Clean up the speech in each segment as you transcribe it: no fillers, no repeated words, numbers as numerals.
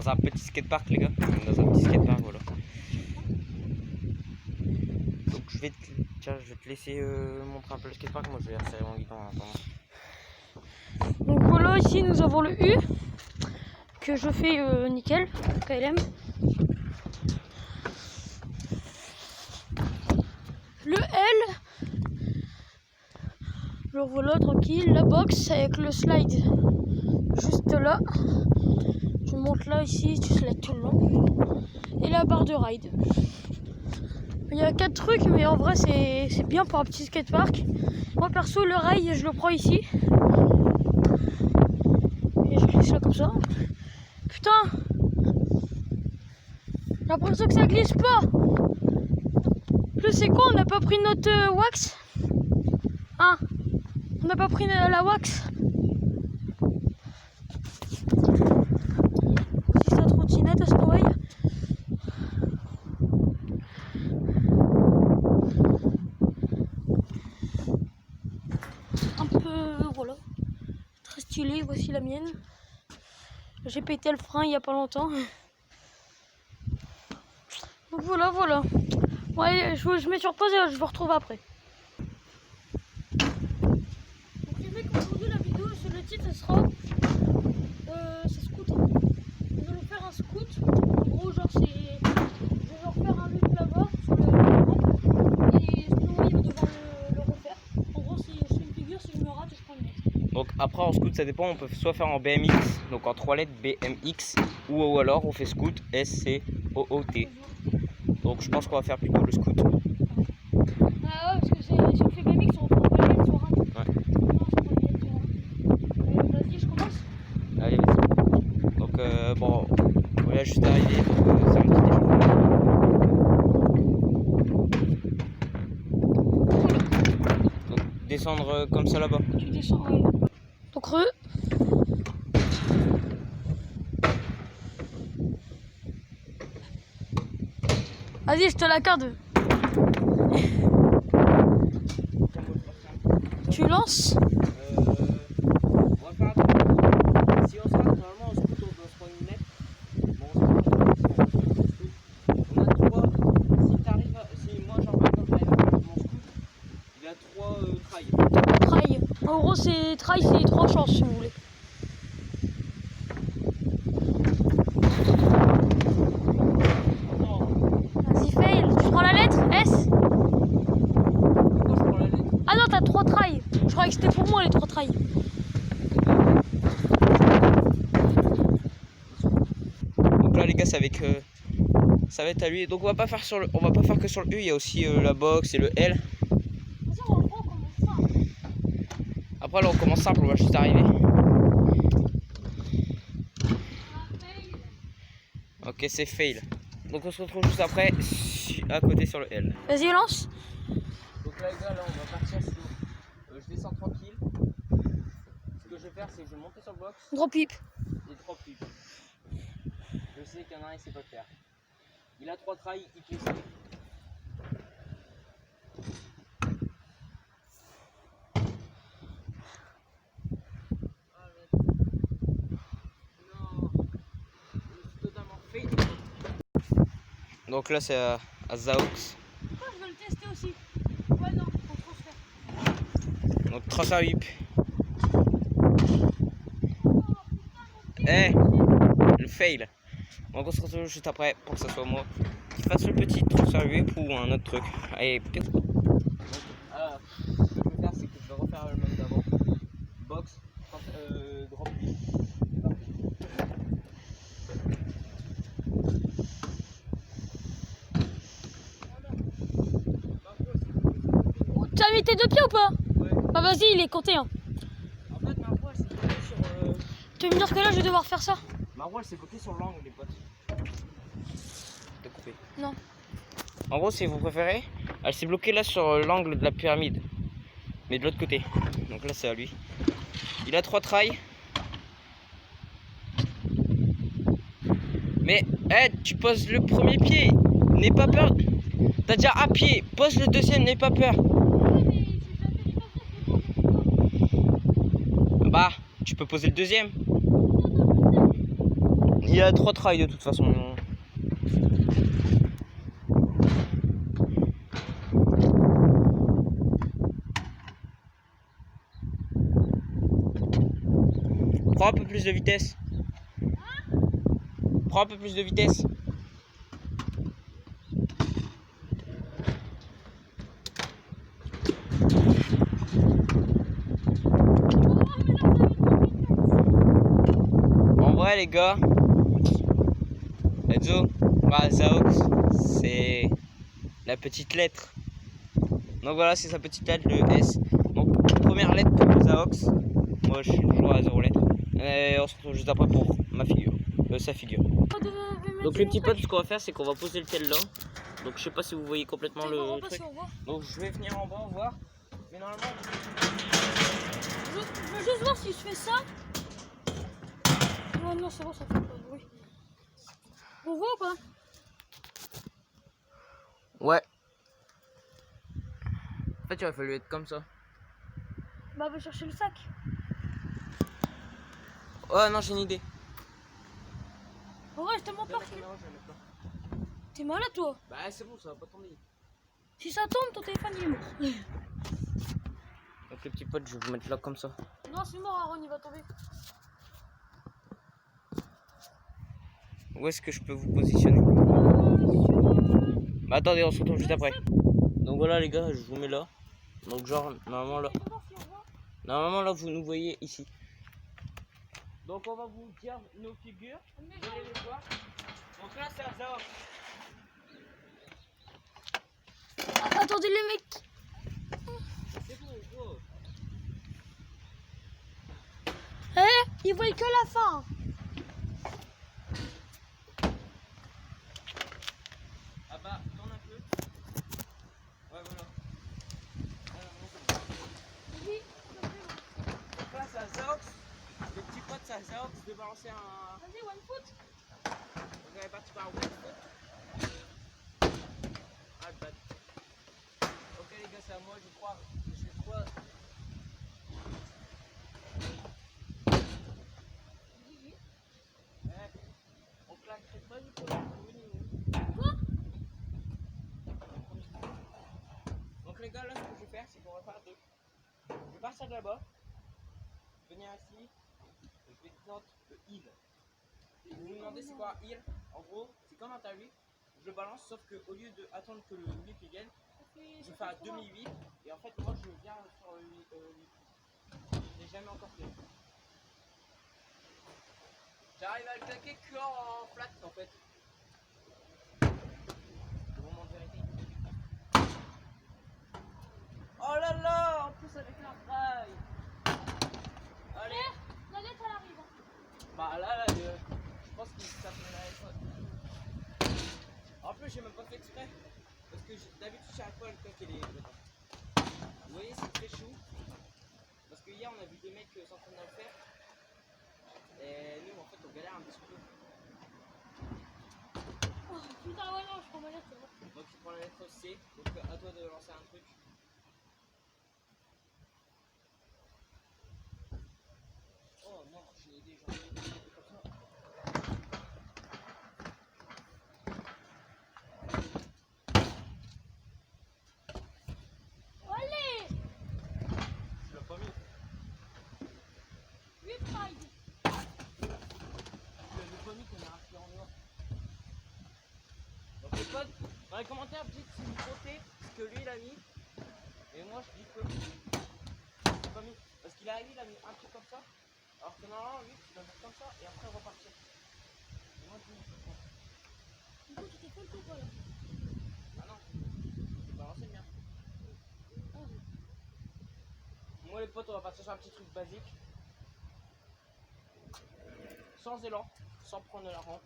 dans un petit skatepark, les gars. Dans un petit skatepark, voilà. Donc je vais te laisser montrer un peu le skatepark. Moi je vais resserrer mon guidon en attendant. Donc voilà, ici nous avons le U que je fais nickel, KLM. Le L, alors voilà, tranquille. La box avec le slide juste là. Je monte là, ici, tu slides tout le long. Et la barre de ride. Il y a 4 trucs, mais en vrai c'est bien pour un petit skatepark. Moi perso, le rail, je le prends ici. Et je glisse là comme ça. Putain, j'ai l'impression que ça glisse pas. Je sais quoi, on n'a pas pris notre wax. Hein, on n'a pas pris la wax. Si ça trottinette à ce noaille. Un peu, voilà. Très stylé, voici la mienne. J'ai pété le frein il y a pas longtemps. Donc voilà, voilà. Ouais, je mets sur pause et je vous retrouve après. Donc les mecs, aujourd'hui la vidéo sur le titre, ça sera ça scoot. Nous allons faire un scoot. En gros, genre c'est, je vais refaire un loop là-bas sur le rampe et sinon il va devoir le refaire. En gros, si je fais une figure, si je me rate, je prends une lettre. Donc après en scoot ça dépend, on peut soit faire en BMX, donc en 3 lettres BMX, ou alors on fait scoot SCOOT. Donc je pense qu'on va faire plutôt le scoot. Ah ouais, parce que si on fait BMX, on reprend pas une lettre sur rampe. Ouais. Non, je prends une lettre sur rampe. Vas-y, je commence. Allez vas-y. Donc bon, on est juste arrivé, donc c'est un petit échauffement. Donc descendre comme ça là-bas. Tu descends, ouais. Donc vas-y, je te l'accorde. Tu lances. On va faire attention. Si on se rate, normalement, au scoot, on doit se prendre une lettre. Bon, on a 3. Si moi, genre, par exemple, j'arrive à faire mon scoot, il a 3 trails. Trail. En gros, c'est trail, c'est 3 chances si vous voulez. Vas-y, fail. Tu prends la lettre S. Pourquoi je prends la lettre? Ah non, t'as 3 trails. Je croyais que c'était pour moi les 3 trails. Donc là, les gars, c'est avec. Ça va être à lui. Donc on va pas faire que sur le U, il y a aussi la box et le L. Vas-y, on reprend, on commence ça. Après là on commence simple, on va juste arriver. Ok, c'est fail. Donc on se retrouve juste après à côté sur le L. Vas-y, lance. Donc là les gars, là on va partir sur. Je descends tranquille. Ce que je vais faire c'est que je vais monter sur le box Drop hip. et 3 flips. Je sais qu'il y en a un il sait pas le faire. Il a 3 trails, il peut essayer. Donc là c'est à Zaox. Pourquoi je vais le tester aussi? Ouais, non, on transfère. Donc transfert whip. Eh, le fail. Donc on se retrouve juste après pour que ça soit moi qui fasse le petit transfert whip ou un autre truc. Allez, donc, ce que je vais faire c'est que je vais refaire le même d'avant. Box, drop whip. Tu as mis tes 2 pieds ou pas? Ouais. Bah vas-y, il est compté. Hein. En fait ma roue elle s'est bloquée sur. Tu veux me dire que là je vais devoir faire ça? Ma roue elle s'est bloquée sur l'angle les potes. T'as coupé. Non. En gros si vous préférez, elle s'est bloquée là sur l'angle de la pyramide. Mais de l'autre côté. Donc là c'est à lui. Il a 3 trails. Mais tu poses le premier pied. N'aie pas peur. T'as déjà un pied. Pose le deuxième, n'aie pas peur. Bah, tu peux poser le deuxième. Il y a 3 trails de toute façon. Prends un peu plus de vitesse. Prends un peu plus de vitesse. En vrai les gars, Enzo, bah, Zaox, c'est la petite lettre. Donc voilà, c'est sa petite lettre, le S. Donc première lettre pour Zaox. Moi je suis toujours à 0 lettres. Et on se retrouve juste après pour ma figure. Sa figure. Donc les petits potes, ce qu'on va faire, c'est qu'on va poser le tel là. Donc je sais pas si vous voyez complètement le truc. Donc je vais venir en bas voir. Mais normalement... Je veux juste voir si je fais ça. Non, non, c'est bon, ça fait pas de bruit. On voit ou pas? Ouais. En fait, il aurait fallu être comme ça. Bah, va chercher le sac. Oh non, j'ai une idée. En vrai, j'ai tellement peur que... T'es malade, toi? Bah c'est bon, ça va pas tomber. Si ça tombe, ton téléphone il est mort. Donc les petits potes, je vais vous mettre là comme ça. Non, c'est mort, Aaron, il va tomber. Où est-ce que je peux vous positionner? Bah attendez, on se retrouve juste après. Donc voilà les gars, je vous mets là. Donc genre, normalement là. Normalement là, vous nous voyez ici. Donc on va vous dire nos figures. Vous allez les voir. Donc là, c'est Zaox. Attendez, les mecs. C'est bon, gros. Ils voient que la fin. Ah bah, tourne un peu. Ouais, voilà. Oui. Donc là, c'est Zaox. Le petit pote, c'est Zaox de balancer un... Vas-y, one foot. Donc on est parti par one foot. Ah, bad. Ok les gars, c'est à moi, je crois. Je crois... Ouais. On claquerait pas du tout là. Quoi? Donc les gars, là, ce que je vais faire, c'est qu'on va faire deux. Je vais partir de là-bas. Venir ici. Je vais tenter le heal. Vous vous demandez c'est quoi un heal? En gros, c'est comme un tarif. Je le balance, sauf qu'au lieu d'attendre que le whip il vienne, je fais un demi-whip. Et en fait, moi, je viens sur le whip. Je l'ai jamais encore fait. J'arrive à le claquer que en flat en fait. Le moment de vérité. Oh là là, en plus avec la rail. Allez. La lettre, elle arrive. Bah là, je pense qu'il s'appelle la iPhone. En plus, j'ai même pas fait exprès. Parce que d'habitude, j'arrive pas à le claquer les bâtons. Vous voyez, c'est très chaud. Parce que hier, on a vu des mecs s'entraîner à le faire. Et nous, en fait, on galère un petit peu. Oh, putain, ouais, non, je prends ma lettre. Donc, tu prends la lettre C. Donc, à toi de lancer un truc. Oh non, j'ai une idée, j'en ai une idée comme ça. Allez. Tu l'as pas mis? 8 pailles. Tu l'avais pas mis qu'on a raté en noir. Donc les potes, dans les commentaires, dites si vous comptez ce que lui il a mis. Et moi je dis que j'ai pas mis. Parce qu'il arrive, il a mis un truc comme ça. Alors que normalement, lui, tu dois faire comme ça et après repartir. Et moi je dis comme ça. Du coup, tu t'es fait le coup, quoi, là? Ah non, j'ai balancé le mien. Moi les potes, on va partir sur un petit truc basique. Sans élan, sans prendre la rampe.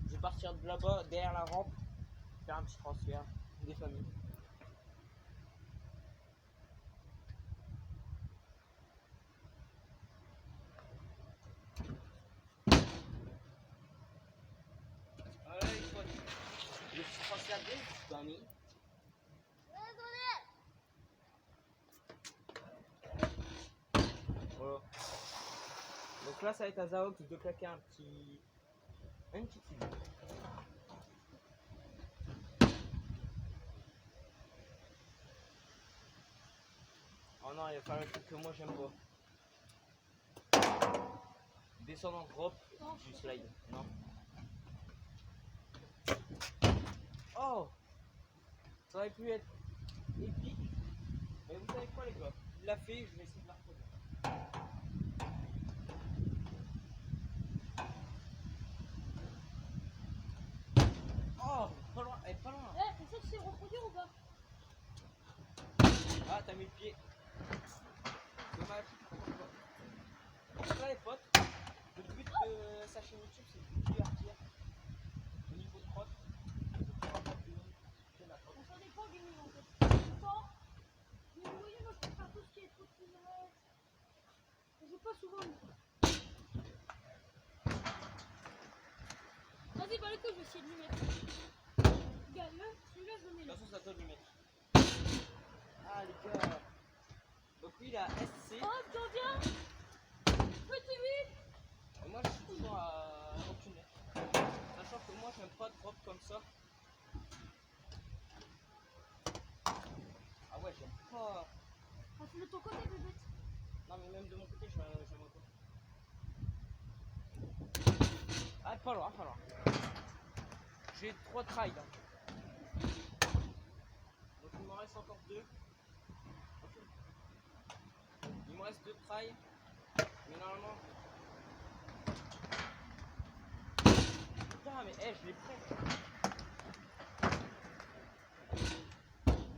Je vais partir de là-bas, derrière la rampe, faire un petit transfert des familles. Voilà les potes, le petit transfert des familles. Voilà. Donc là, ça va être à Zaox de claquer un petit Une petite idée. Oh non, il va faire le truc que moi j'aime pas. Descendre en drop Non, du slide. Non. Oh, ça aurait pu être épique. Mais vous savez quoi les gars? Il l'a fait, je vais essayer de la reproduire. Oh, pas loin, elle est pas loin. Eh, ça tu sais reproduire ou pas? Ah, t'as mis le pied. Dommage. Donc là les potes, le but de sa chaîne YouTube c'est de divertir au niveau de prod. Ça dépend du niveau en fait. Autant, mais vous voyez, moi je peux faire tout ce qui est trop de kilomètres. Je joue pas souvent. Vas-y, bah les couilles, je vais essayer de lui mettre. Regarde, là, celui-là je le mets De là. toute façon, c'est à toi de le mettre. Ah les gars. Donc lui il a SC. Oh, t'en viens. Petit 8. Et moi je suis toujours à aucune lettre. Sachant que moi j'aime pas de drop comme ça. Ah ouais, j'aime pas. Ah, c'est de ton côté, bébé. Non mais même de mon côté j'aime pas. Ah pas loin, pas loin. J'ai 3 tries là. Donc il m'en reste encore 2. Il me reste 2 tries. Mais normalement. Putain mais je l'ai prêt.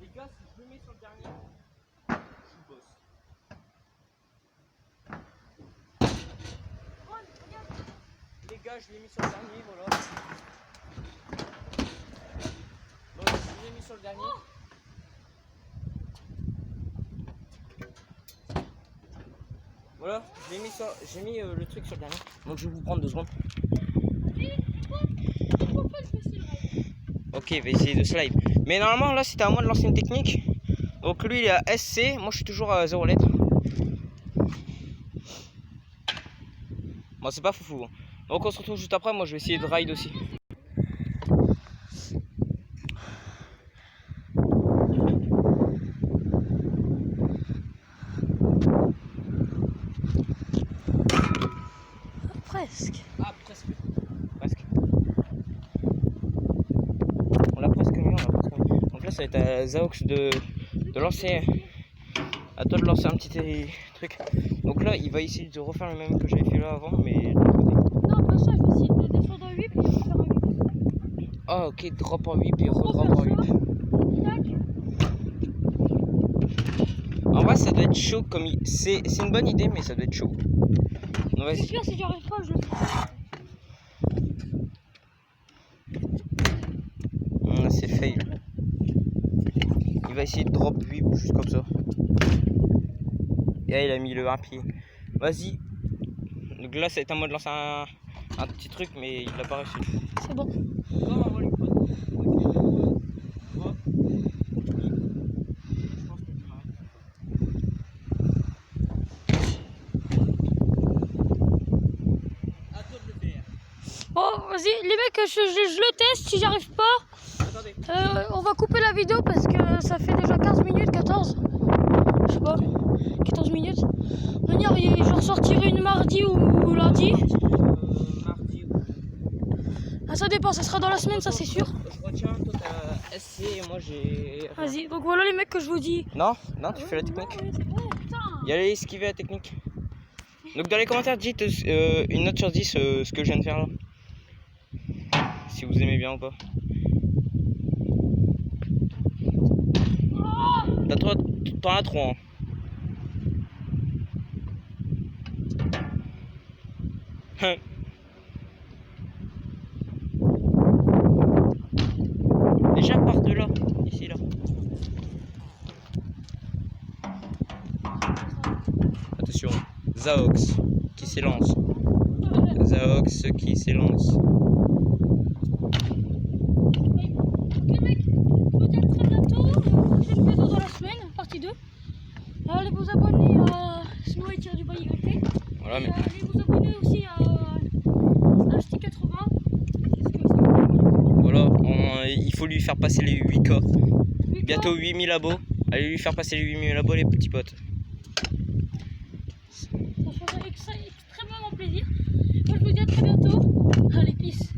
Les gars, si je le mets sur le dernier, je bosse. Les gars, je l'ai mis sur le dernier, voilà. Donc je l'ai mis sur le dernier. Voilà, j'ai mis le truc sur le dernier. Donc je vais vous prendre 2 secondes. Ok, va essayer de slide. Mais normalement là c'était à moi de lancer une technique. Donc lui il est à SC, moi je suis toujours à 0 lettres. Bon c'est pas foufou. Hein. Donc on se retrouve juste après, moi je vais essayer de ride aussi. Presque. Ah presque. Presque. On l'a presque mis, Donc là ça va être à Zaox de lancer. À toi de lancer un petit truc. Donc là il va essayer de refaire le même que j'avais fait là avant mais de l'autre côté. Non, pas ça, je vais essayer de descendre en 8 puis je vais faire un 8. Ah ok, drop en 8 puis redrop en 8. En vrai ça doit être chaud comme c'est une bonne idée mais ça doit être chaud. Non Le vas-y. pire, si j'arrive pas, je le fais. C'est fail. Il va essayer de drop 8 juste comme ça. Et là il a mis le 1 pied. Vas-y. Donc là c'est à moi de lancer un petit truc mais il l'a pas réussi. C'est bon. Oh, vas-y, les mecs, je le teste. Si j'arrive pas, Attendez. on va couper la vidéo parce que ça fait déjà 15 minutes, 14. Je sais pas, 14 minutes. Je ressortirai une mardi ou lundi. Mardi ou... Ah, ça dépend, ça sera dans la semaine, ça c'est sûr. Je retiens, toi t'as SC et moi j'ai... Vas-y, donc voilà les mecs que je vous dis. Non, tu fais la technique. Ouais, c'est bon, putain. Il y a esquiver la technique. Donc dans les commentaires dites une note sur 10 ce que je viens de faire là. Si vous aimez bien ou pas. T'en as trop. Hein. Déjà par de là, ici là. Attention, Zaox qui s'élance. Zaox qui s'élance. Les mecs, je vous dis à très bientôt. Prochaine vidéo dans la semaine, partie 2. Allez vous abonner à Snowy-YT. Voilà, mais... Allez vous abonner aussi à Asti80. faire passer les 8K. Lui, Bientôt 8000 abos. Allez lui faire passer les 8000 abos, les petits potes. ça ferait extrêmement plaisir. Moi je vous dis à très bientôt. Allez, peace.